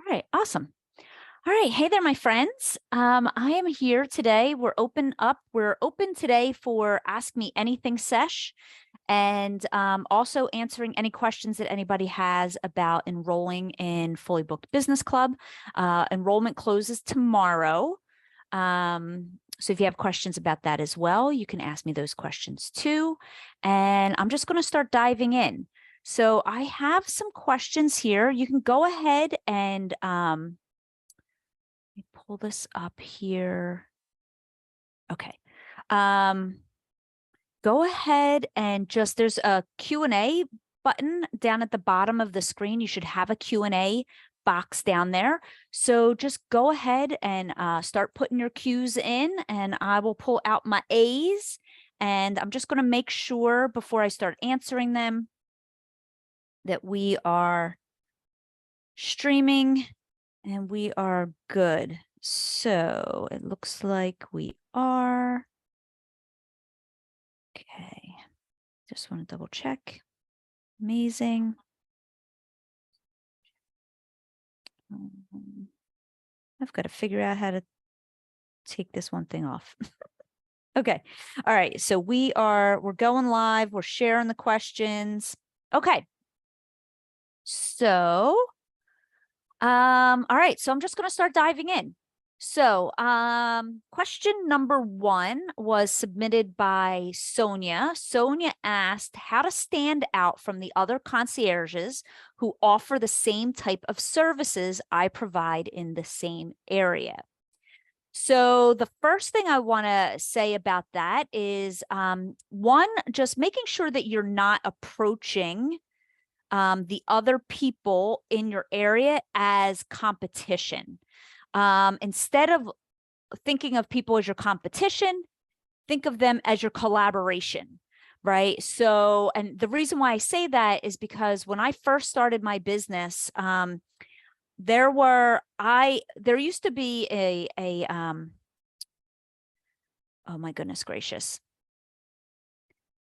right, awesome. All right, hey there, my friends. I am here today. We're open today for Ask Me Anything sesh, and also answering any questions that anybody has about enrolling in Fully Booked Business Club. Enrollment closes tomorrow. So if you have questions about that as well, you can ask me those questions too. And I'm just going to start diving in. So I have some questions here. You can go ahead and let me pull this up here. Okay. Go ahead and there's a Q&A button down at the bottom of the screen. You should have a Q&A box down there. So just go ahead and start putting your Q's in, and I will pull out my A's. And I'm just going to make sure before I start answering them that we are streaming and we are good. So it looks like we are. Okay. Just want to double check. Amazing. I've got to figure out how to take this one thing off. Okay. All right. So we're going live. We're sharing the questions. Okay. So, all right. So I'm just going to start diving in. So, question number 1 was submitted by Sonia. Sonia asked how to stand out from the other concierges who offer the same type of services I provide in the same area. So the first thing I want to say about that is, one, just making sure that you're not approaching the other people in your area as competition. Instead of thinking of people as your competition, think of them as your collaboration, right? So, and the reason why I say that is because when I first started my business, there used to be oh my goodness gracious.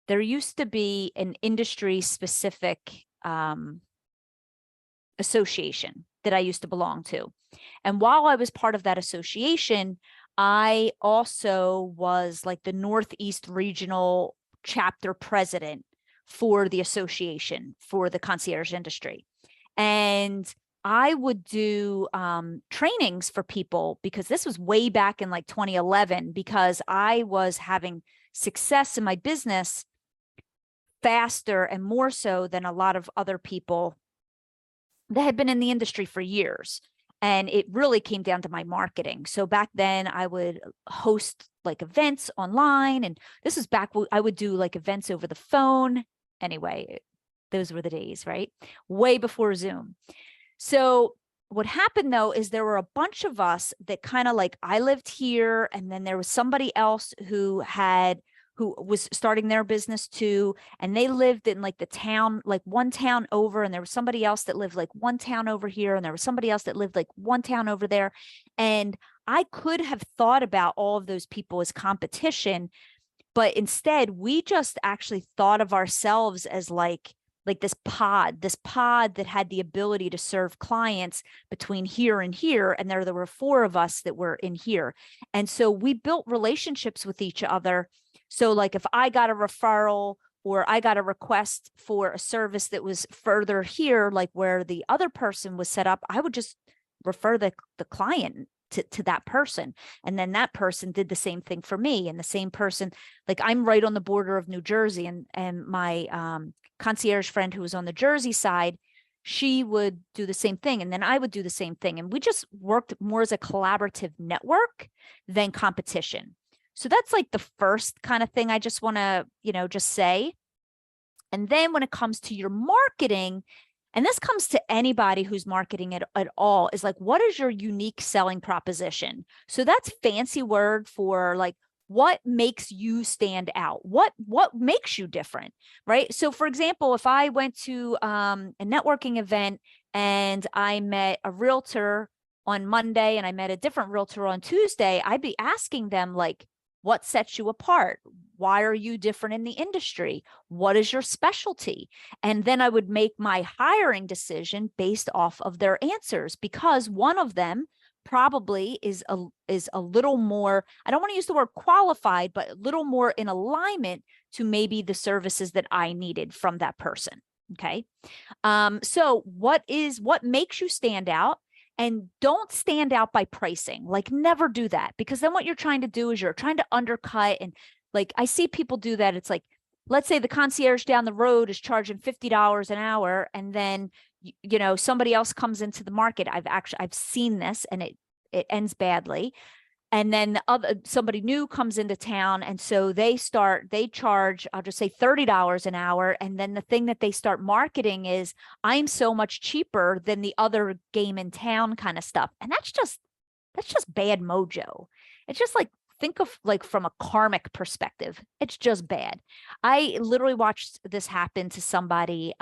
There used to be an industry specific association that I used to belong to. And while I was part of that association, I also was like the Northeast Regional Chapter President for the association for the concierge industry. And I would do trainings for people, because this was way back in like 2011, because I was having success in my business faster and more so than a lot of other people that had been in the industry for years. And it really came down to my marketing. So back then I would host like events online, and this was back when I would do like events over the phone. Anyway, those were the days, right? Way before Zoom. So what happened though is there were a bunch of us that kind of like, I lived here, and then there was somebody else who was starting their business too, and they lived in like the town, like one town over, and there was somebody else that lived like one town over here, and there was somebody else that lived like one town over there. And I could have thought about all of those people as competition, but instead we just actually thought of ourselves as like this pod that had the ability to serve clients between here and here. And there were 4 of us that were in here. And so we built relationships with each other. So like if I got a referral or I got a request for a service that was further here, like where the other person was set up, I would just refer the client to that person. And then that person did the same thing for me. And the same person, like I'm right on the border of New Jersey, and my concierge friend who was on the Jersey side, she would do the same thing. And then I would do the same thing. And we just worked more as a collaborative network than competition. So that's like the first kind of thing I just want to, just say. And then when it comes to your marketing, and this comes to anybody who's marketing at all, is like, what is your unique selling proposition? So that's fancy word for like, what makes you stand out? What makes you different, right? So for example, if I went to a networking event and I met a realtor on Monday and I met a different realtor on Tuesday, I'd be asking them like, what sets you apart? Why are you different in the industry? What is your specialty? And then I would make my hiring decision based off of their answers, because one of them probably is a little more, I don't want to use the word qualified, but a little more in alignment to maybe the services that I needed from that person. Okay. So what makes you stand out? And don't stand out by pricing. Like, never do that, because then what you're trying to do is you're trying to undercut. And like, I see people do that. It's like, let's say the concierge down the road is charging $50 an hour, and then you know, somebody else comes into the market. I've seen this, and it ends badly. And then somebody new comes into town, and so they charge, I'll just say $30 an hour. And then the thing that they start marketing is, I'm so much cheaper than the other game in town kind of stuff. And that's just bad mojo. It's just like, think of like from a karmic perspective, it's just bad. I literally watched this happen to somebody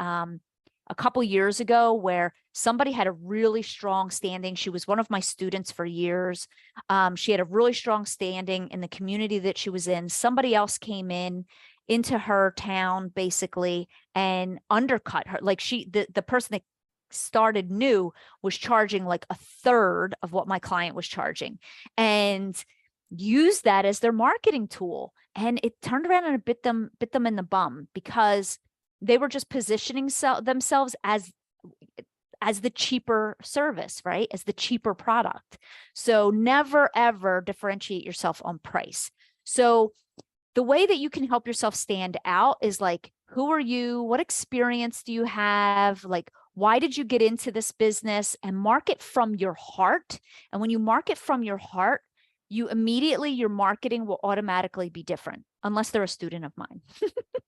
a couple years ago, where somebody had a really strong standing. She was one of my students for years. She had a really strong standing in the community that she was in. Somebody else came into her town basically and undercut her. Like, the person that started new was charging like a third of what my client was charging, and used that as their marketing tool. And it turned around and bit them in the bum, because they were just positioning themselves as the cheaper service, right? As the cheaper product. So never, ever differentiate yourself on price. So the way that you can help yourself stand out is like, who are you? What experience do you have? Like, why did you get into this business? And market from your heart. And when you market from your heart, your marketing will automatically be different, unless they're a student of mine.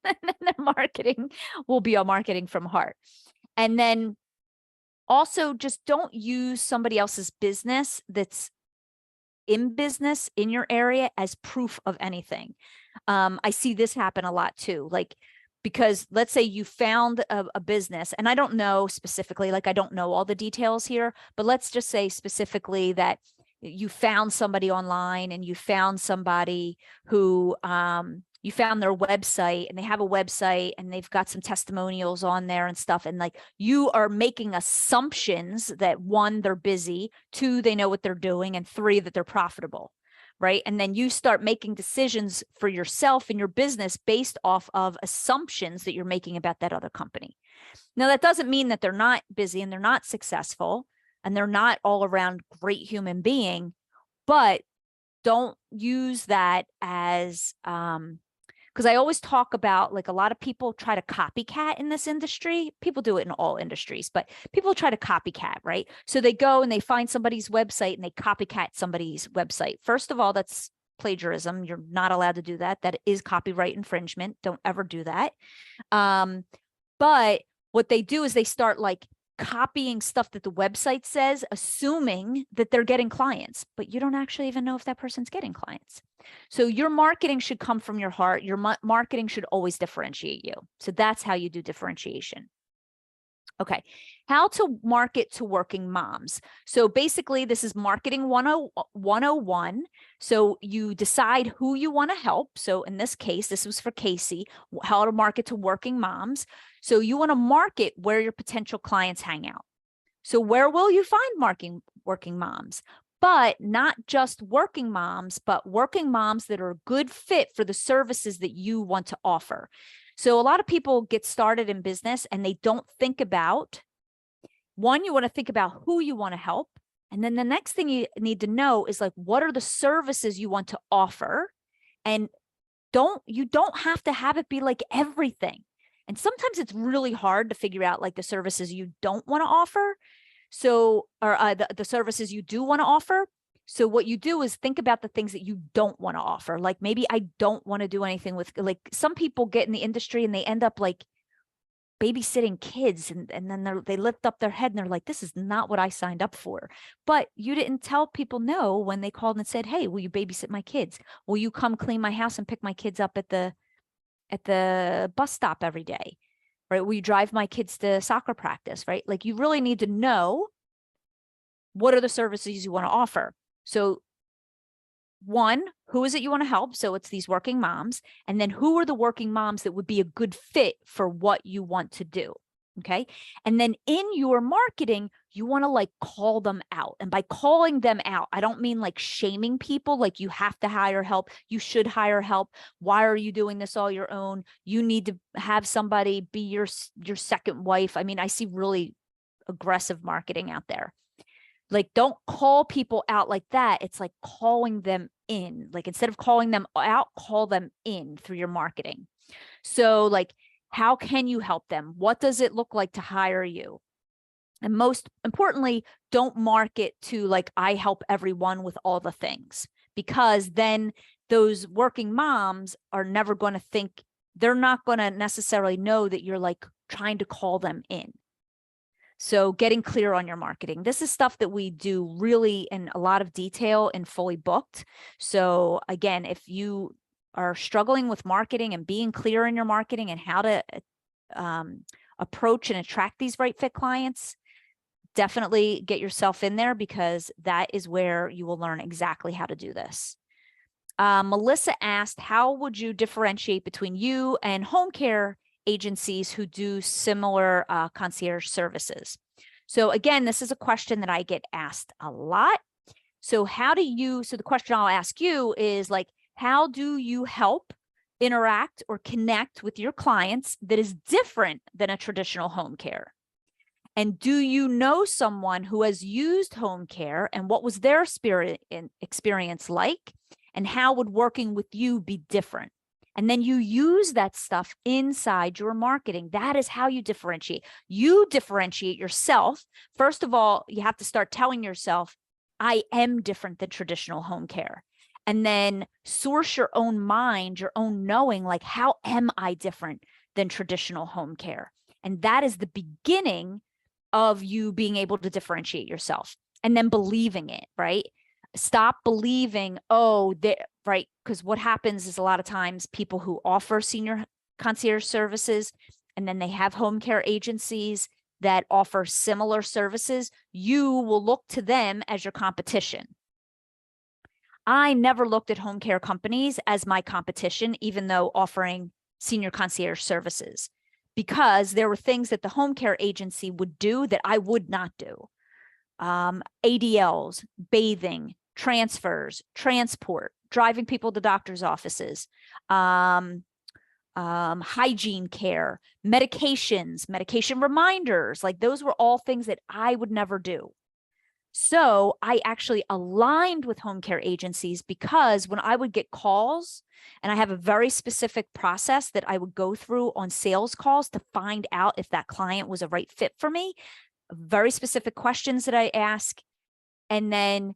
And then their marketing will be a marketing from heart. And then also, just don't use somebody else's business that's in business in your area as proof of anything. I see this happen a lot too. Like, because let's say you found a business, and I don't know specifically, like, I don't know all the details here, but let's just say specifically that you found somebody online, and you found somebody who, you found their website, and they have a website, and they've got some testimonials on there and stuff. And like, you are making assumptions that 1, they're busy, 2, they know what they're doing, and 3, that they're profitable, right? And then you start making decisions for yourself and your business based off of assumptions that you're making about that other company. Now, that doesn't mean that they're not busy and they're not successful and they're not all around great human being, but don't use that as, because I always talk about, like, a lot of people try to copycat in this industry. People do it in all industries, but people try to copycat, right? So they go and they find somebody's website and they copycat somebody's website. First of all, that's plagiarism. You're not allowed to do that. That is copyright infringement. Don't ever do that. But what they do is they start like copying stuff that the website says, assuming that they're getting clients, but you don't actually even know if that person's getting clients. So your marketing should come from your heart. Your marketing should always differentiate you. So that's how you do differentiation. Okay, how to market to working moms. So basically, this is marketing 101. So you decide who you want to help. So in this case, this was for Casey, how to market to working moms. So you want to market where your potential clients hang out. So where will you find working moms? But not just working moms, but working moms that are a good fit for the services that you want to offer. So a lot of people get started in business and they don't think about, one, you want to think about who you want to help. And then the next thing you need to know is, like, what are the services you want to offer? And you don't have to have it be like everything. And sometimes it's really hard to figure out, like, the services you don't want to offer. So, or the services you do want to offer. So what you do is think about the things that you don't want to offer. Like, maybe I don't want to do anything with, like, some people get in the industry and they end up like babysitting kids, and then they lift up their head and they're like, this is not what I signed up for. But you didn't tell people no when they called and said, hey, will you babysit my kids? Will you come clean my house and pick my kids up at the bus stop every day? Right? Will you drive my kids to soccer practice? Right? Like, you really need to know what are the services you want to offer. So one, who is it you want to help? So it's these working moms. And then who are the working moms that would be a good fit for what you want to do? Okay. And then in your marketing, you want to like call them out. And by calling them out, I don't mean like shaming people, like you have to hire help. You should hire help. Why are you doing this all your own? You need to have somebody be your second wife. I mean, I see really aggressive marketing out there. Like, don't call people out like that. It's like calling them in. Like, instead of calling them out, call them in through your marketing. So like, how can you help them? What does it look like to hire you? And most importantly, don't market to like, I help everyone with all the things, because then those working moms are never going to think, they're not going to necessarily know that you're like trying to call them in. So getting clear on your marketing. This is stuff that we do really in a lot of detail and fully booked. So again, if you are struggling with marketing and being clear in your marketing and how to approach and attract these right fit clients, definitely get yourself in there, because that is where you will learn exactly how to do this. Melissa asked, how would you differentiate between you and home care agencies who do similar concierge services? So again, this is a question that I get asked a lot. So the question I'll ask you is like, how do you help interact or connect with your clients that is different than a traditional home care? And do you know someone who has used home care, and what was their experience like? And how would working with you be different? And then you use that stuff inside your marketing. That is how you differentiate. You differentiate yourself. First of all, you have to start telling yourself, I am different than traditional home care. And then source your own mind, your own knowing, like, how am I different than traditional home care? And that is the beginning of you being able to differentiate yourself, and then believing it, right? Stop believing, right? Because what happens is a lot of times people who offer senior concierge services, and then they have home care agencies that offer similar services, you will look to them as your competition. I never looked at home care companies as my competition, even though offering senior concierge services, because there were things that the home care agency would do that I would not do. ADLs, bathing, transfers, transport, driving people to doctor's offices, hygiene care, medications, medication reminders. Like, those were all things that I would never do. So I actually aligned with home care agencies, because when I would get calls, and I have a very specific process that I would go through on sales calls to find out if that client was a right fit for me, very specific questions that I ask. And then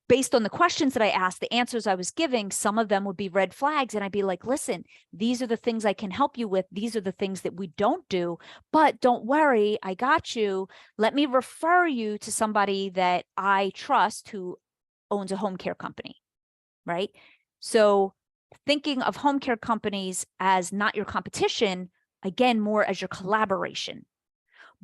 based on the questions that I asked, the answers I was giving, some of them would be red flags. And I'd be like, listen, these are the things I can help you with. These are the things that we don't do, but don't worry, I got you. Let me refer you to somebody that I trust who owns a home care company, right? So thinking of home care companies as not your competition, again, more as your collaboration,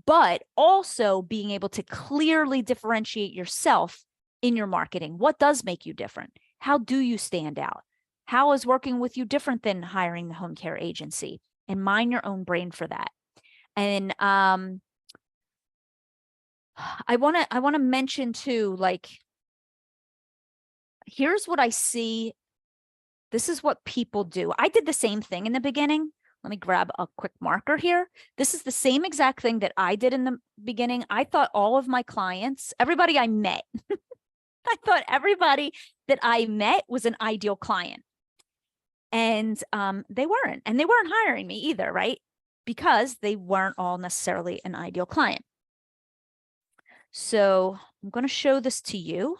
but also being able to clearly differentiate yourself in your marketing. What does make you different? How do you stand out? How is working with you different than hiring the home care agency? And mine your own brain for that. And I want to mention too, like, here's what I see. This is what people do. I did the same thing in the beginning. Let me grab a quick marker here. This is the same exact thing that I did in the beginning. I thought all of my clients, everybody I met, I thought everybody that I met was an ideal client. And they weren't. And they weren't hiring me either, right? Because they weren't all necessarily an ideal client. So I'm going to show this to you.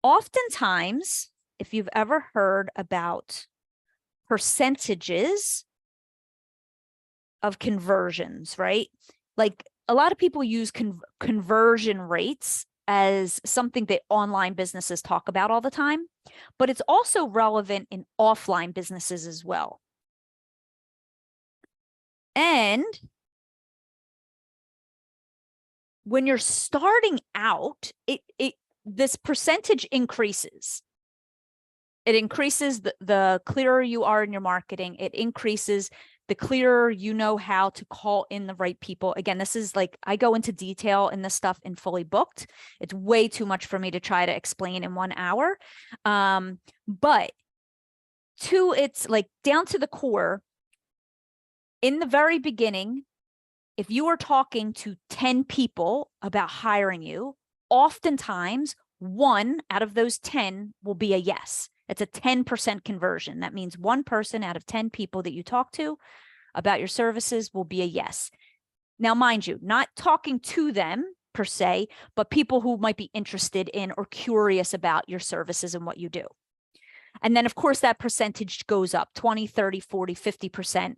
Oftentimes, if you've ever heard about percentages of conversions, right? Like, a lot of people use conversion rates as something that online businesses talk about all the time, but it's also relevant in offline businesses as well. And when you're starting out, this percentage increases. It increases the clearer you are in your marketing. It increases the clearer you know how to call in the right people. Again, this is like, I go into detail in this stuff in Fully Booked. It's way too much for me to try to explain in 1 hour. But it's like down to the core, in the very beginning, if you are talking to 10 people about hiring you, oftentimes 1 out of those 10 will be a yes. It's a 10% conversion. That means 1 person out of 10 people that you talk to about your services will be a yes. Now, mind you, not talking to them per se, but people who might be interested in or curious about your services and what you do. And then, of course, that percentage goes up 20, 30, 40, 50%,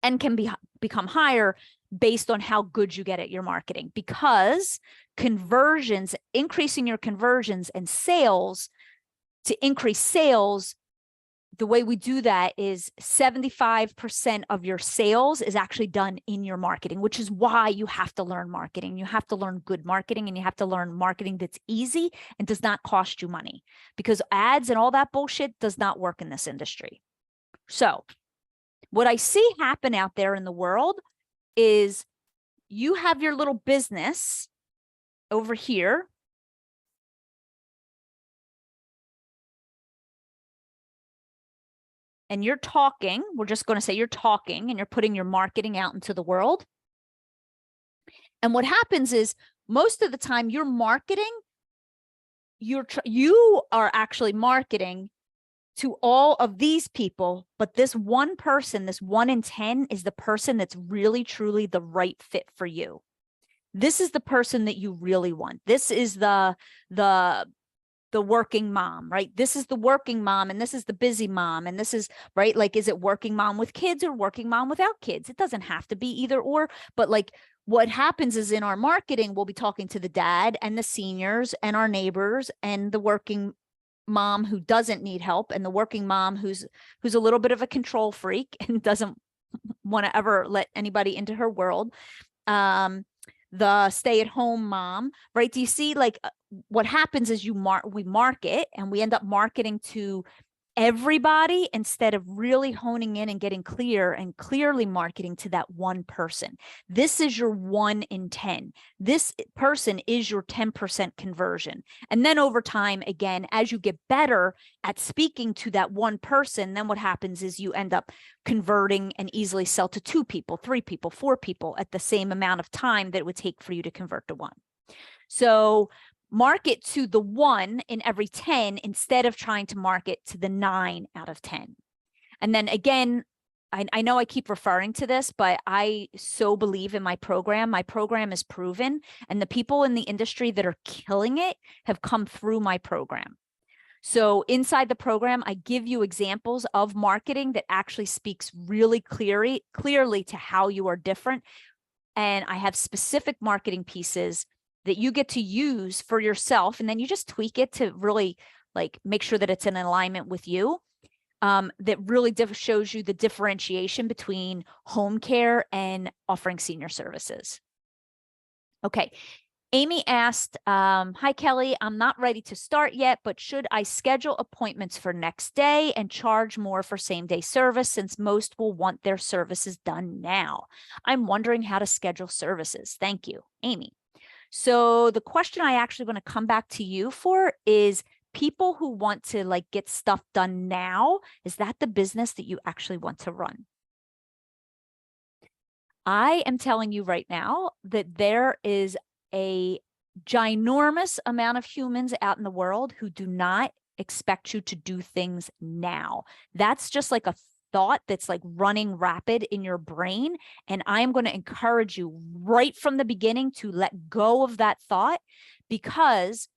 and can become higher based on how good you get at your marketing, because conversions, increasing your conversions and sales, to increase sales, the way we do that is 75% of your sales is actually done in your marketing, which is why you have to learn marketing. You have to learn good marketing, and you have to learn marketing that's easy and does not cost you money, because ads and all that bullshit does not work in this industry. So what I see happen out there in the world is you have your little business over here. And you're talking, we're just going to say you're talking and you're putting your marketing out into the world. And what happens is most of the time you're marketing, you are actually marketing to all of these people, but this 1 person, this 1 in 10 is the person that's really, truly the right fit for you. This is the person that you really want. This is the working mom, right? This is the working mom, and this is the busy mom. And this is, right? Like, is it working mom with kids or working mom without kids? It doesn't have to be either or, but like what happens is in our marketing, we'll be talking to the dad and the seniors and our neighbors and the working mom who doesn't need help, and the working mom who's a little bit of a control freak and doesn't want to ever let anybody into her world. The stay-at-home mom, right? Do you see, like, what happens is we market, and we end up marketing to everybody instead of really honing in and getting clear and clearly marketing to that 1 person. This is your 1 in 10. This person is your 10% conversion. And then over time, again, as you get better at speaking to that 1 person, then what happens is you end up converting and easily sell to 2 people, 3 people, 4 people at the same amount of time that it would take for you to convert to 1. So market to the 1 in every 10 instead of trying to market to the 9 out of 10. And then again, I know I keep referring to this, but I so believe in my program. My program is proven, and the people in the industry that are killing it have come through my program. So inside the program, I give you examples of marketing that actually speaks really clearly to how you are different. And I have specific marketing pieces that you get to use for yourself, and then you just tweak it to really like make sure that it's in alignment with you. That really shows you the differentiation between home care and offering senior services. Okay. Amy asked, hi, Kelly, I'm not ready to start yet, but should I schedule appointments for next day and charge more for same-day service, since most will want their services done now? I'm wondering how to schedule services. Thank you, Amy. So the question I actually want to come back to you for is people who want to like get stuff done now. Is that the business that you actually want to run? I am telling you right now that there is a ginormous amount of humans out in the world who do not expect you to do things now. That's just like a thought that's like running rapid in your brain. And I'm going to encourage you right from the beginning to let go of that thought, because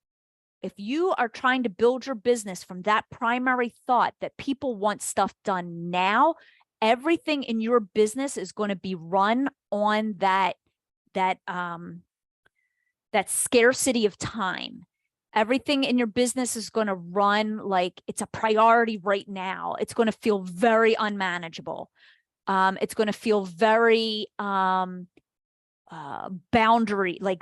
if you are trying to build your business from that primary thought that people want stuff done now, everything in your business is going to be run on that scarcity of time. Everything in your business is going to run like it's a priority right now. It's going to feel very unmanageable. It's going to feel very boundaryless,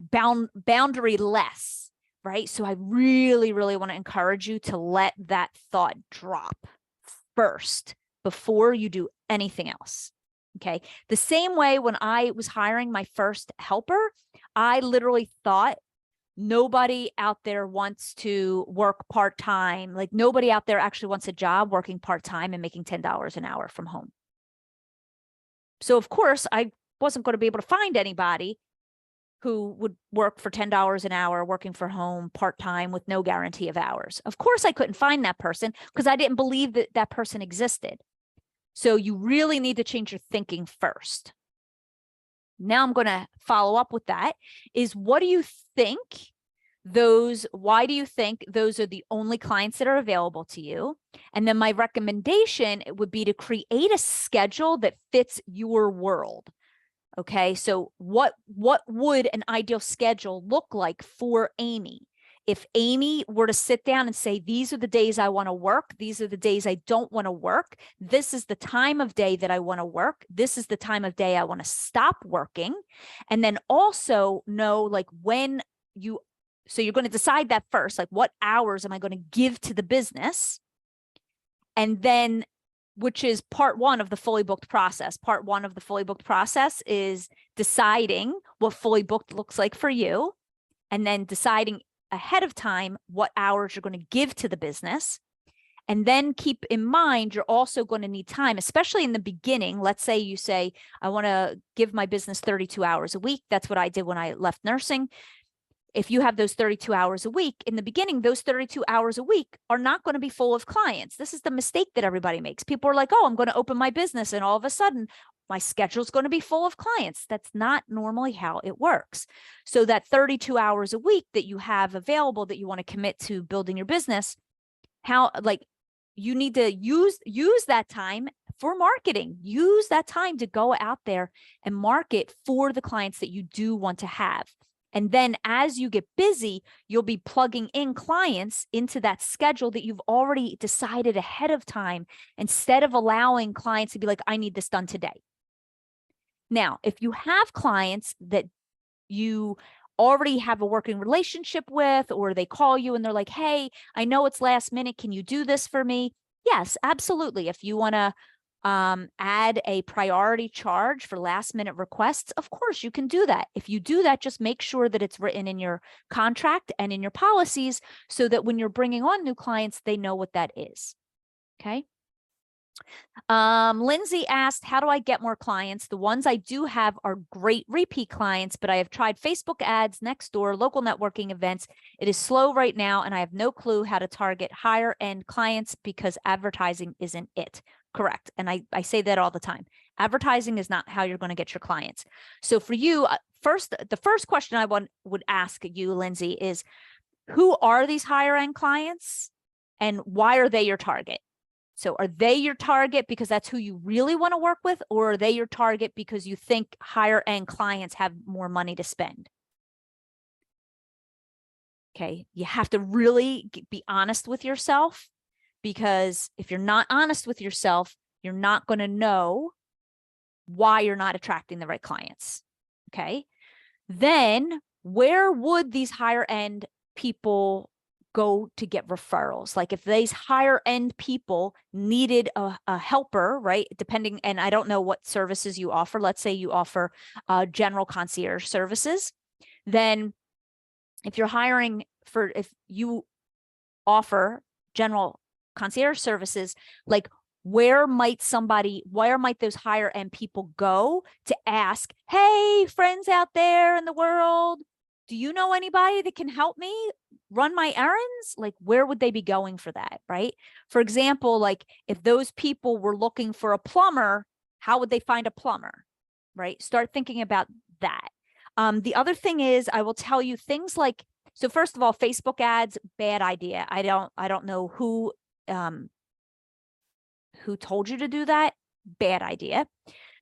right? So I really, really want to encourage you to let that thought drop first before you do anything else. Okay. The same way when I was hiring my first helper, I literally thought nobody out there wants to work part-time. Like nobody out there actually wants a job working part-time and making $10 an hour from home. So of course I wasn't going to be able to find anybody who would work for $10 an hour working for home part-time with no guarantee of hours. Of course I couldn't find that person because I didn't believe that that person existed. So you really need to change your thinking first. Now I'm going to follow up with that is what do you think why do you think those are the only clients that are available to you? And then my recommendation would be to create a schedule that fits your world. Okay, so what would an ideal schedule look like for Amy? If Amy were to sit down and say, these are the days I want to work, these are the days I don't want to work, this is the time of day that I want to work, this is the time of day I want to stop working, and then also know like so you're going to decide that first, like what hours am I going to give to the business? And then, which is part one of the fully booked process. Part one of the fully booked process is deciding what fully booked looks like for you, and then deciding ahead of time what hours you're going to give to the business. And then keep in mind, you're also going to need time, especially in the beginning. Let's say you say, I want to give my business 32 hours a week. That's what I did when I left nursing. If you have those 32 hours a week, in the beginning, those 32 hours a week are not going to be full of clients. This is the mistake that everybody makes. People are like, oh, I'm going to open my business, and all of a sudden my schedule is going to be full of clients. That's not normally how it works. So that 32 hours a week that you have available that you want to commit to building your business, you need to use that time for marketing. Use that time to go out there and market for the clients that you do want to have. And then as you get busy, you'll be plugging in clients into that schedule that you've already decided ahead of time, instead of allowing clients to be like, I need this done today. Now, if you have clients that you already have a working relationship with, or they call you and they're like, hey, I know it's last minute, can you do this for me? Yes, absolutely. If you want to add a priority charge for last minute requests, of course you can do that. If you do that, just make sure that it's written in your contract and in your policies so that when you're bringing on new clients, they know what that is. Okay. Lindsay asked, how do I get more clients? The ones I do have are great repeat clients, but I have tried Facebook ads, Nextdoor, local networking events. It is slow right now, and I have no clue how to target higher end clients because advertising isn't it. Correct. And I say that all the time. Advertising is not how you're going to get your clients. So for you, the first question I would ask you, Lindsay, is who are these higher end clients and why are they your target? So are they your target because that's who you really want to work with, or are they your target because you think higher end clients have more money to spend? Okay. You have to really be honest with yourself, because if you're not honest with yourself, you're not going to know why you're not attracting the right clients. Okay. Then where would these higher end people go to get referrals? Like if these higher end people needed a helper, right? Depending, and I don't know what services you offer. Let's say you offer general concierge services. Then if you're hiring if you offer general concierge services, like where might those higher end people go to ask, hey, friends out there in the world, do you know anybody that can help me run my errands? Like, where would they be going for that, right? For example, like if those people were looking for a plumber, how would they find a plumber, right? Start thinking about that. The other thing is, I will tell you things like, so first of all, Facebook ads, bad idea. I don't know who told you to do that. Bad idea.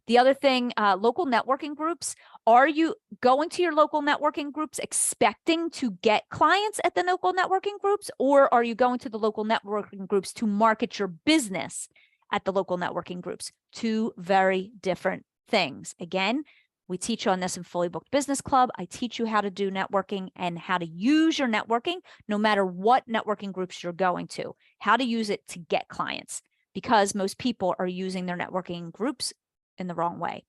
The other thing, local networking groups. Are you going to your local networking groups expecting to get clients at the local networking groups, or are you going to the local networking groups to market your business at the local networking groups? Two very different things. Again, We teach you on this in Fully Booked Business Club. I teach you how to do networking and how to use your networking, no matter what networking groups you're going to, how to use it to get clients, because most people are using their networking groups in the wrong way.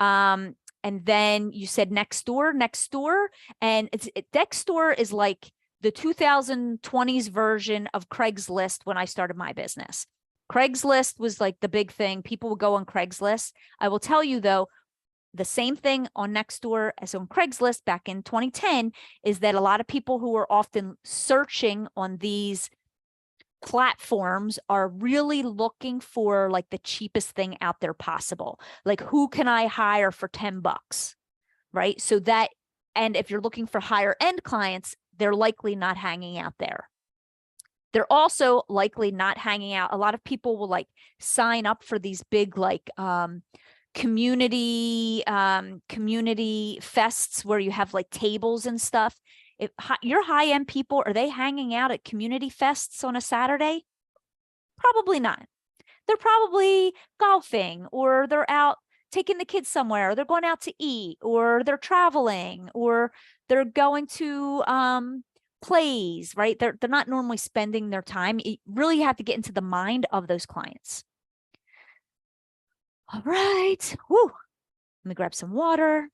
And then you said Nextdoor, and Nextdoor is like the 2020s version of Craigslist when I started my business. Craigslist was like the big thing. People would go on Craigslist. I will tell you though, the same thing on Nextdoor as on Craigslist back in 2010 is that a lot of people who are often searching on these platforms are really looking for like the cheapest thing out there possible. Like, who can I hire for $10, right? So that, and if you're looking for higher end clients, they're likely not hanging out there. They're also likely not hanging out. A lot of people will like sign up for these big like community fests where you have like tables and stuff. If your high-end people, are they hanging out at community fests on a Saturday? Probably not. They're probably golfing, or they're out taking the kids somewhere, or they're going out to eat, or they're traveling, or they're going to plays, right? They're not normally spending their time. You really have to get into the mind of those clients. All right. Woo. Let me grab some water.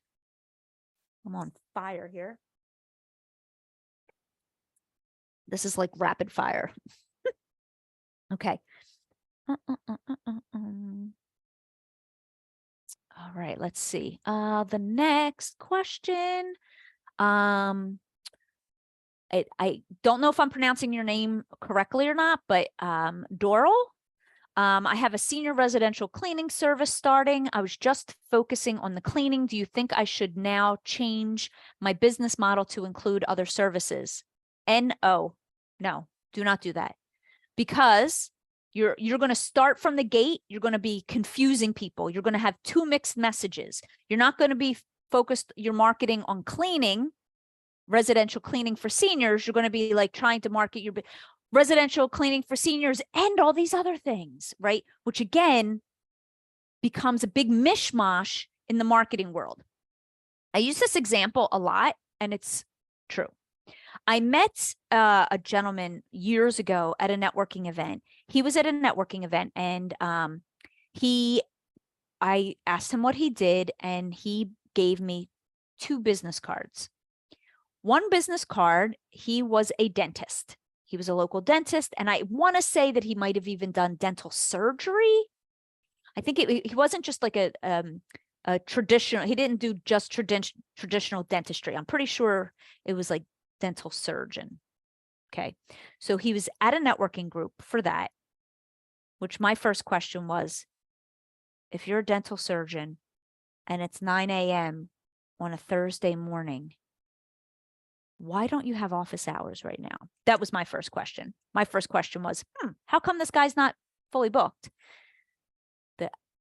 I'm on fire here. This is like rapid fire. Okay. All right, let's see. The next question. I don't know if I'm pronouncing your name correctly or not, but Doral. I have a senior residential cleaning service starting. I was just focusing on the cleaning. Do you think I should now change my business model to include other services? No, do not do that, because you're going to start from the gate. You're going to be confusing people. You're going to have two mixed messages. You're not going to be focused your marketing on cleaning, residential cleaning for seniors. You're going to be like trying to market your residential cleaning for seniors and all these other things, right? Which again becomes a big mishmash in the marketing world. I use this example a lot, and it's true. I met a gentleman years ago at a networking event. He was at a networking event, and I asked him what he did, and he gave me 2 business cards. One business card, he was a dentist. He was a local dentist, and I want to say that he might have even done dental surgery. I think he wasn't just like a traditional, he didn't do just traditional dentistry. I'm pretty sure it was like dental surgeon. Okay. So he was at a networking group for that, which my first question was, if you're a dental surgeon and it's 9 a.m. on a Thursday morning, why don't you have office hours right now? That was my first question. My first question was, how come this guy's not fully booked?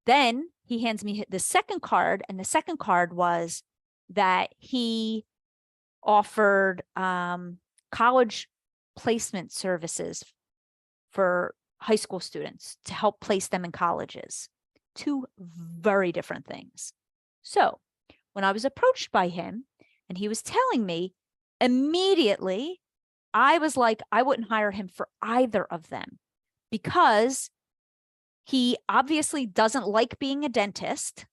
Then he hands me the second card, and the second card was that he offered college placement services for high school students to help place them in colleges. 2 very different things. So when I was approached by him and he was telling me, immediately I was like, I wouldn't hire him for either of them, because he obviously doesn't like being a dentist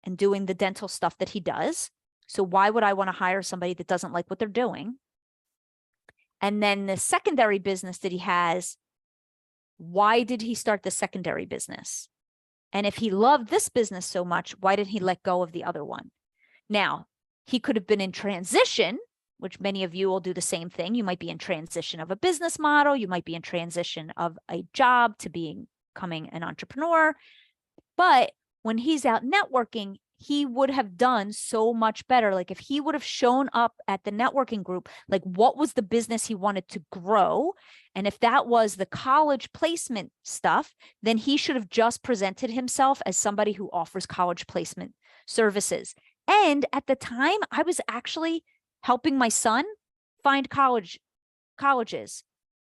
and doing the dental stuff that he does. So why would I want to hire somebody that doesn't like what they're doing? And then the secondary business that he has, why did he start the secondary business? And if he loved this business so much, why did he let go of the other one? Now, he could have been in transition, which many of you will do the same thing. You might be in transition of a business model. You might be in transition of a job to becoming an entrepreneur. But when he's out networking, he would have done so much better. Like if he would have shown up at the networking group, like what was the business he wanted to grow? And if that was the college placement stuff, then he should have just presented himself as somebody who offers college placement services. And at the time, I was actually helping my son find colleges.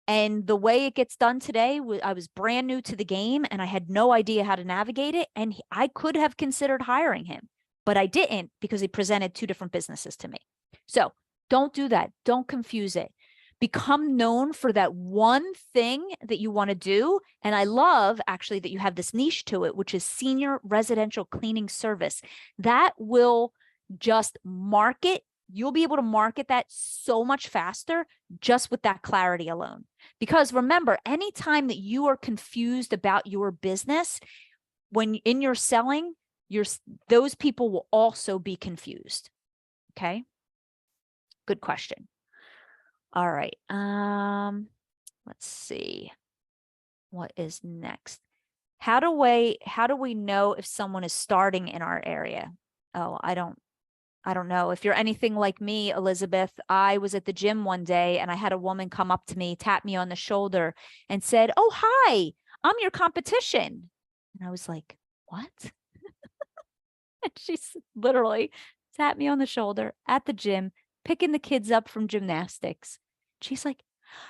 And the way it gets done today, I was brand new to the game and I had no idea how to navigate it. And I could have considered hiring him. but I didn't because he presented two different businesses to me. So don't do that. Don't confuse it. Become known for that one thing that you want to do. And I love actually that you have this niche to it, which is senior residential cleaning service. That will just market. You'll be able to market that so much faster just with that clarity alone. Because remember, anytime that you are confused about your business, when in your selling, those people will also be confused. Okay. Good question. All right. Let's see. What is next? How do we know if someone is starting in our area? Oh, I don't know. If you're anything like me, Elizabeth, I was at the gym one day and I had a woman come up to me, tap me on the shoulder and said, "Oh, hi, I'm your competition." And I was like, "What?" And she's literally tapped me on the shoulder at the gym, picking the kids up from gymnastics. She's like,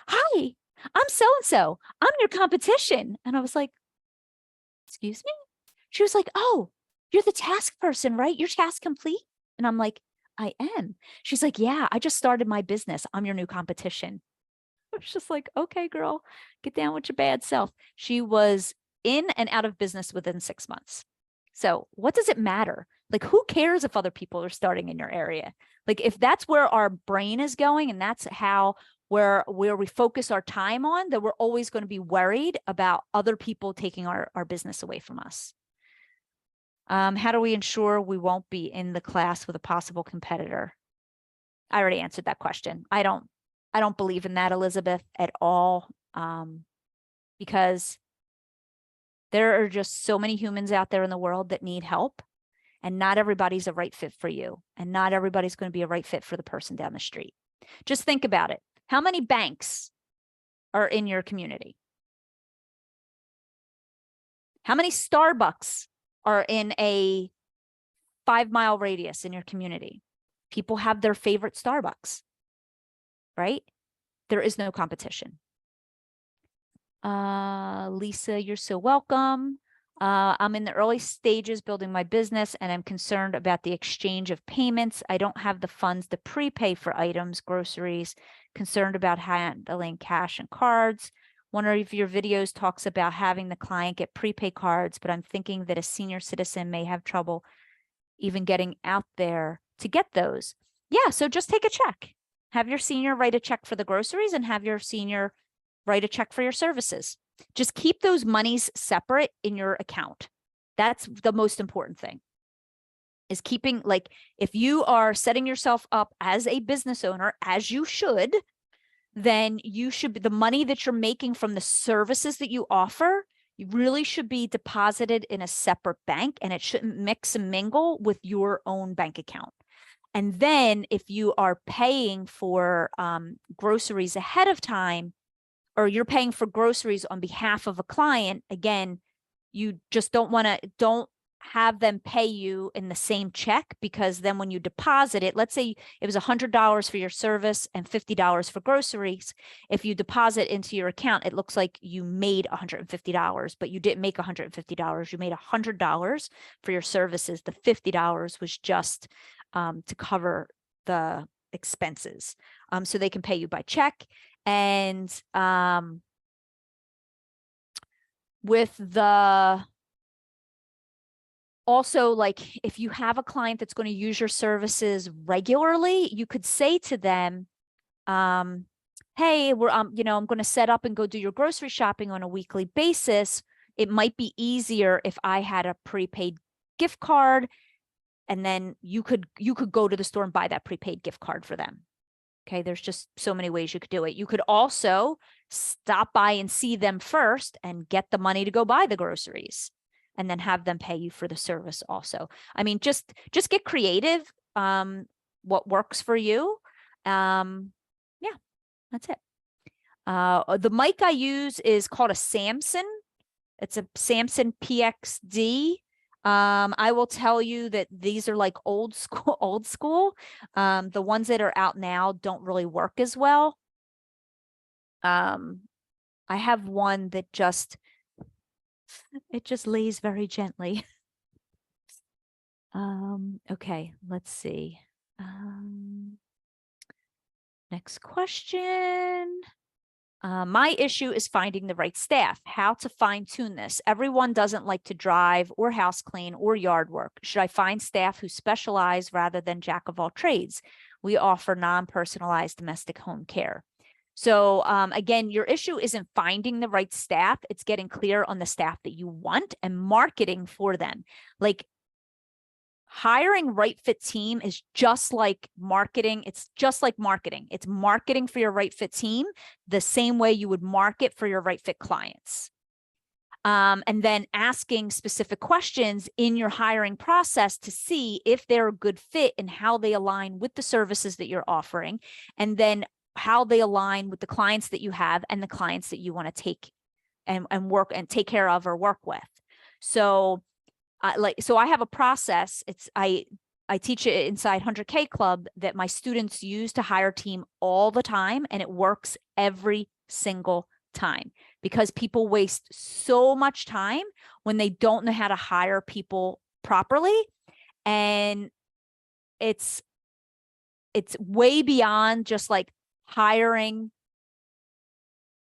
"Hi, I'm so-and-so. I'm your competition." And I was like, "Excuse me?" She was like, "Oh, you're the task person, right? Your task complete?" And I'm like, "I am." She's like, "Yeah, I just started my business. I'm your new competition." I was just like, "Okay, girl, get down with your bad self." She was in and out of business within 6 months. So what does it matter? Like, who cares if other people are starting in your area? Like, if that's where our brain is going and that's where we focus our time on, then we're always going to be worried about other people taking our business away from us. How do we ensure we won't be in the class with a possible competitor? I already answered that question. I don't believe in that, Elizabeth, at all. Because there are just so many humans out there in the world that need help, and not everybody's a right fit for you, and not everybody's going to be a right fit for the person down the street. Just think about it. How many banks are in your community? How many Starbucks are in a 5-mile radius in your community? People have their favorite Starbucks, right? There is no competition. Lisa, you're so welcome. I'm in the early stages building my business and I'm concerned about the exchange of payments. I don't have the funds to prepay for items, groceries, concerned about handling cash and cards. One of your videos talks about having the client get prepay cards, but I'm thinking that a senior citizen may have trouble even getting out there to get those. Yeah, so just take a check. Have your senior write a check for the groceries and have your senior write a check for your services. Just keep those monies separate in your account. That's the most important thing, is keeping, like, if you are setting yourself up as a business owner, as you should, then you should be, the money that you're making from the services that you offer, you really should be deposited in a separate bank, and it shouldn't mix and mingle with your own bank account. And then if you are paying for groceries ahead of time, or you're paying for groceries on behalf of a client, again, you just don't have them pay you in the same check, because then when you deposit it, let's say it was $100 for your service and $50 for groceries. If you deposit into your account, it looks like you made $150, but you didn't make $150. You made $100 for your services. The $50 was just to cover the expenses. So they can pay you by check. And with the, also, like, if you have a client that's going to use your services regularly, you could say to them, "Hey, we're I'm going to set up and go do your grocery shopping on a weekly basis. It might be easier if I had a prepaid gift card, and then you could go to the store and buy that prepaid gift card for them." Okay, there's just so many ways you could do it. You could also stop by and see them first and get the money to go buy the groceries, and then have them pay you for the service also. I mean, just get creative. What works for you. Yeah, that's it. The mic I use is called a Samson. It's a Samson PXD. I will tell you that these are like old school. The ones that are out now don't really work as well. I have one that it just lays very gently. Okay, let's see. Next question. My issue is finding the right staff. How to fine tune this? Everyone doesn't like to drive or house clean or yard work. Should I find staff who specialize rather than jack of all trades? We offer non-personalized domestic home care. So again, your issue isn't finding the right staff. It's getting clear on the staff that you want and marketing for them. Like hiring right fit team is just like marketing. It's just like marketing. It's marketing for your right fit team the same way you would market for your right fit clients. And then asking specific questions in your hiring process to see if they're a good fit and how they align with the services that you're offering, and then how they align with the clients that you have and the clients that you want to take and work and take care of or work with. So so I have a process. I teach it inside 100K Club that my students use to hire team all the time, and it works every single time because people waste so much time when they don't know how to hire people properly. And it's way beyond just like hiring,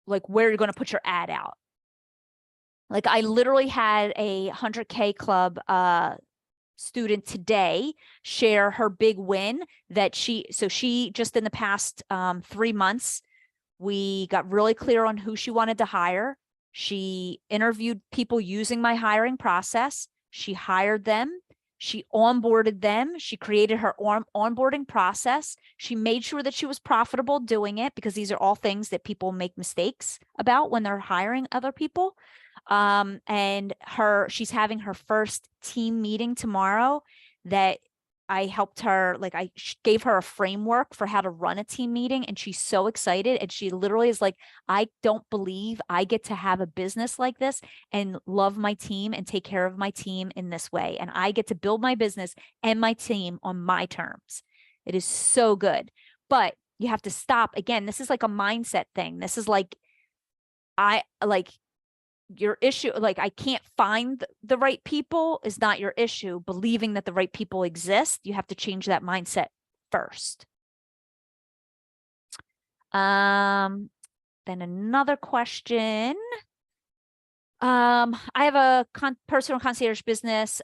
like where you're going to put your ad out. Like I literally had a 100K Club student today share her big win that she just in the past 3 months, we got really clear on who she wanted to hire. She interviewed people using my hiring process. She hired them. She onboarded them. She created her onboarding process. She made sure that she was profitable doing it, because these are all things that people make mistakes about when they're hiring other people. And she's having her first team meeting tomorrow that I helped her, like I gave her a framework for how to run a team meeting, and she's so excited. And she literally is like, I don't believe I get to have a business like this and love my team and take care of my team in this way. And I get to build my business and my team on my terms. It is so good. But you have to stop. Again, this is like a mindset thing. This is like, your issue, like I can't find the right people is not your issue. Believing that the right people exist, you have to change that mindset first. Then another question. I have a personal concierge business.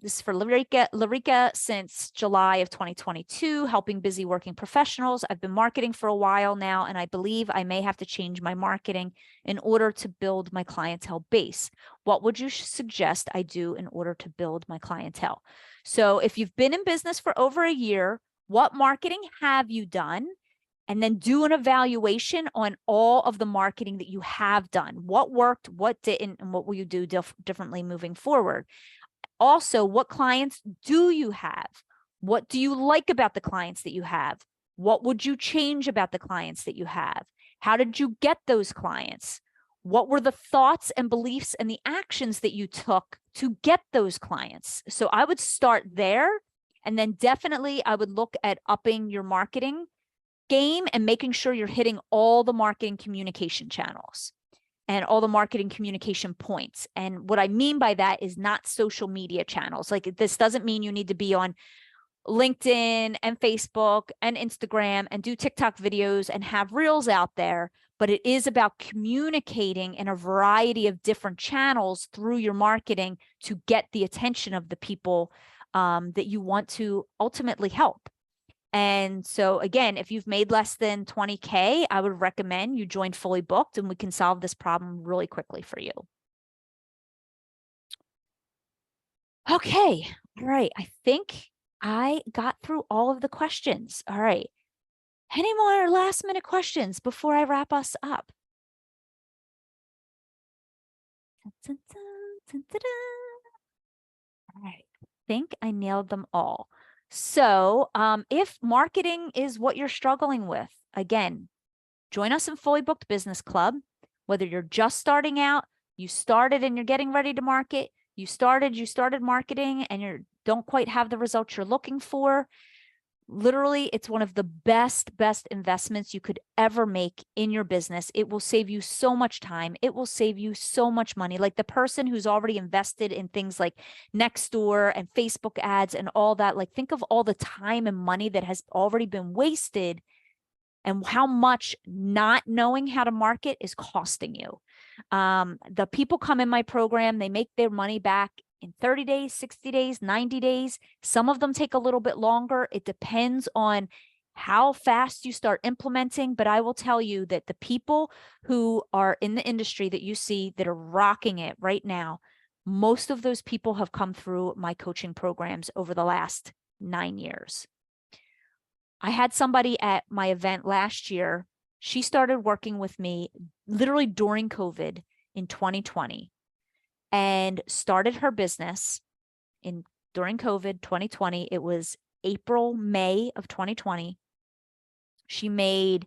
This is for Larica since July of 2022, helping busy working professionals. I've been marketing for a while now, and I believe I may have to change my marketing in order to build my clientele base. What would you suggest I do in order to build my clientele? So if you've been in business for over a year, what marketing have you done? And then do an evaluation on all of the marketing that you have done. What worked, what didn't, and what will you do differently moving forward? Also, what clients do you have? What do you like about the clients that you have? What would you change about the clients that you have? How did you get those clients? What were the thoughts and beliefs and the actions that you took to get those clients? So I would start there, and then definitely I would look at upping your marketing game and making sure you're hitting all the marketing communication channels and all the marketing communication points. And what I mean by that is not social media channels. Like this doesn't mean you need to be on LinkedIn and Facebook and Instagram and do TikTok videos and have reels out there, but it is about communicating in a variety of different channels through your marketing to get the attention of the people that you want to ultimately help. And so again, if you've made less than 20K, I would recommend you join Fully Booked, and we can solve this problem really quickly for you. Okay. All right. I think I got through all of the questions. All right. Any more last minute questions before I wrap us up? All right. I think I nailed them all. So if marketing is what you're struggling with, again, join us in Fully Booked Business Club. Whether you're just starting out, you started and you're getting ready to market, you started marketing and you don't quite have the results you're looking for, Literally, it's one of the best investments you could ever make in your business. It will save you so much time. It will save you so much money. Like the person who's already invested in things like Nextdoor and Facebook ads and all that, like think of all the time and money that has already been wasted and how much not knowing how to market is costing you. The people come in my program, they make their money back in 30 days, 60 days, 90 days. Some of them take a little bit longer. It depends on how fast you start implementing. But I will tell you that the people who are in the industry that you see that are rocking it right now, most of those people have come through my coaching programs over the last 9 years. I had somebody at my event last year. She started working with me literally during COVID in 2020 and started her business during COVID 2020. It was April, May of 2020. She made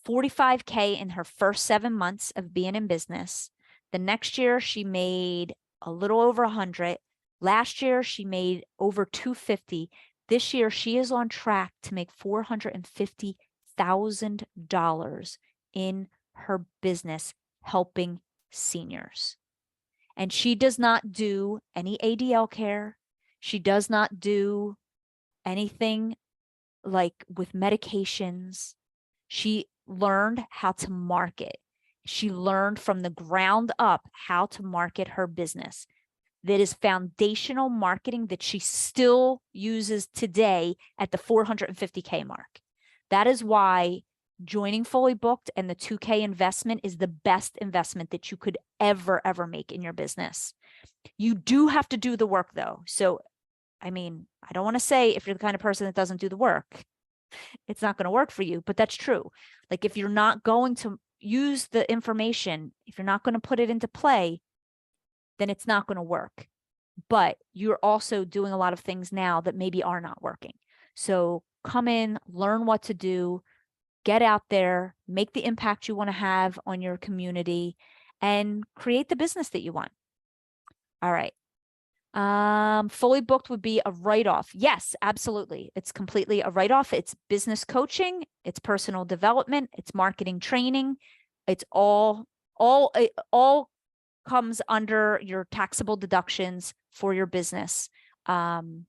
$45K in her first 7 months of being in business. The next year, she made a little over 100. Last year, she made over 250. This year, she is on track to make $450,000 in her business helping seniors. And she does not do any ADL care. She does not do anything like with medications. She learned how to market. She learned from the ground up how to market her business. That is foundational marketing that she still uses today at the 450K mark. That is why joining Fully Booked and the 2K investment is the best investment that you could ever make in your business. You do have to do the work though. So, I mean, I don't want to say if you're the kind of person that doesn't do the work, it's not going to work for you, but that's true. Like if you're not going to use the information, if you're not going to put it into play, then it's not going to work. But you're also doing a lot of things now that maybe are not working. So come in, learn what to do, get out there, make the impact you want to have on your community, and create the business that you want. All right. Fully Booked would be a write-off. Yes, absolutely. It's completely a write-off. It's business coaching, it's personal development, it's marketing training. It's all comes under your taxable deductions for your business. And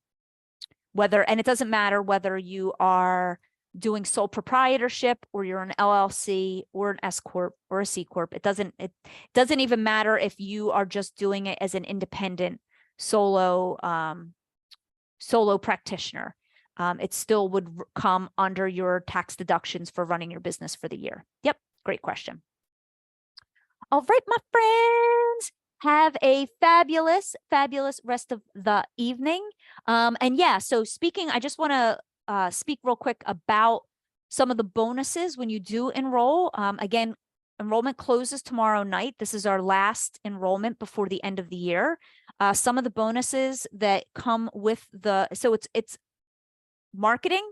it doesn't matter whether you are doing sole proprietorship or you're an LLC or an S Corp or a C Corp. It doesn't even matter if you are just doing it as an independent solo practitioner. It still would come under your tax deductions for running your business for the year. Yep, great question. All right, my friends, have a fabulous rest of the evening. And yeah, so I just want to speak real quick about some of the bonuses when you do enroll. Again, enrollment closes tomorrow night. This is our last enrollment before the end of the year. Some of the bonuses that come with it's marketing,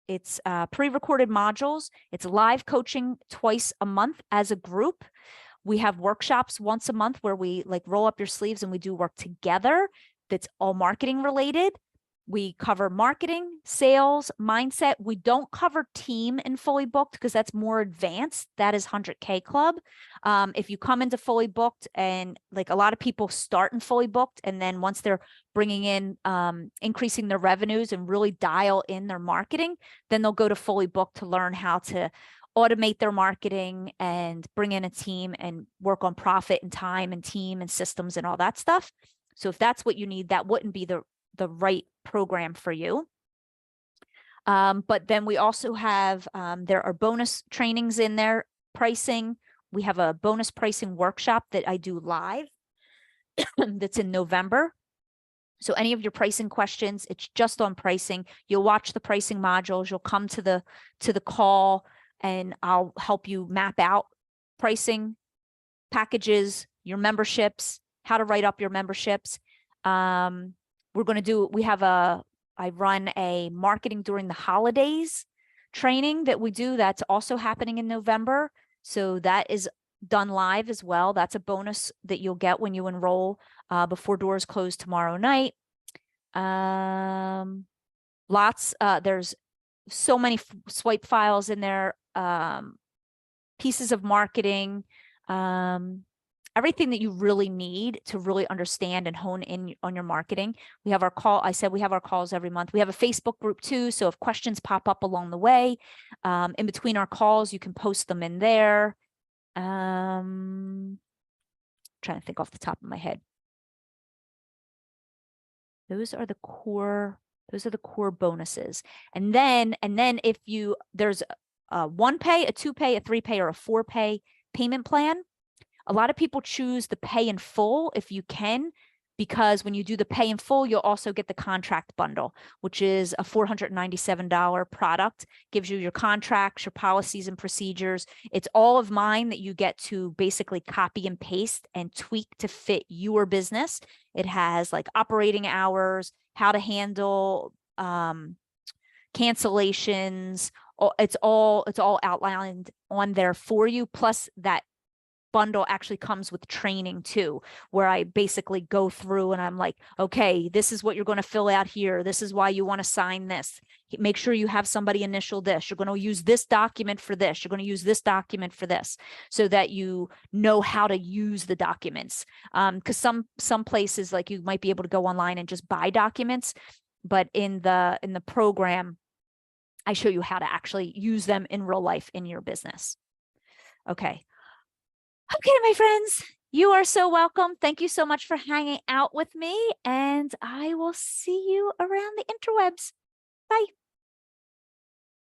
it's pre-recorded modules, it's live coaching twice a month as a group. We have workshops once a month where we like roll up your sleeves and we do work together that's all marketing related. We cover marketing, sales, mindset. We don't cover team in Fully Booked because that's more advanced. That is 100K Club. If you come into Fully Booked, and like a lot of people start in Fully Booked, and then once they're bringing in, increasing their revenues and really dial in their marketing, then they'll go to Fully Booked to learn how to automate their marketing and bring in a team and work on profit and time and team and systems and all that stuff. So if that's what you need, that wouldn't be the right program for you. But then we also have, there are bonus trainings in there, pricing. We have a bonus pricing workshop that I do live that's in November. So any of your pricing questions, it's just on pricing. You'll watch the pricing modules. You'll come to the call and I'll help you map out pricing, packages, your memberships, how to write up your memberships. I run a marketing during the holidays training that we do. That's also happening in November. So that is done live as well. That's a bonus that you'll get when you enroll before doors close tomorrow night. There's so many swipe files in there, pieces of marketing, everything that you really need to really understand and hone in on your marketing. We have our call. I said we have our calls every month. We have a Facebook group too. So if questions pop up along the way, in between our calls, you can post them in there. Trying to think off the top of my head. Those are the core bonuses. And then if there's a 1-pay, a 2-pay, a 3-pay, or a 4-pay payment plan. A lot of people choose the pay in full if you can, because when you do the pay in full, you'll also get the contract bundle, which is a $497 product, gives you your contracts, your policies and procedures. It's all of mine that you get to basically copy and paste and tweak to fit your business. It has like operating hours, how to handle cancellations. It's all outlined on there for you. Plus that bundle actually comes with training too, where I basically go through and I'm like, okay, this is what you're going to fill out here. This is why you want to sign this. Make sure you have somebody initial this. You're going to use this document for this. You're going to use this document for this, so that you know how to use the documents. Because some places, like, you might be able to go online and just buy documents, but in the program, I show you how to actually use them in real life in your business. Okay. Okay, my friends, you are so welcome. Thank you so much for hanging out with me, and I will see you around the interwebs. Bye.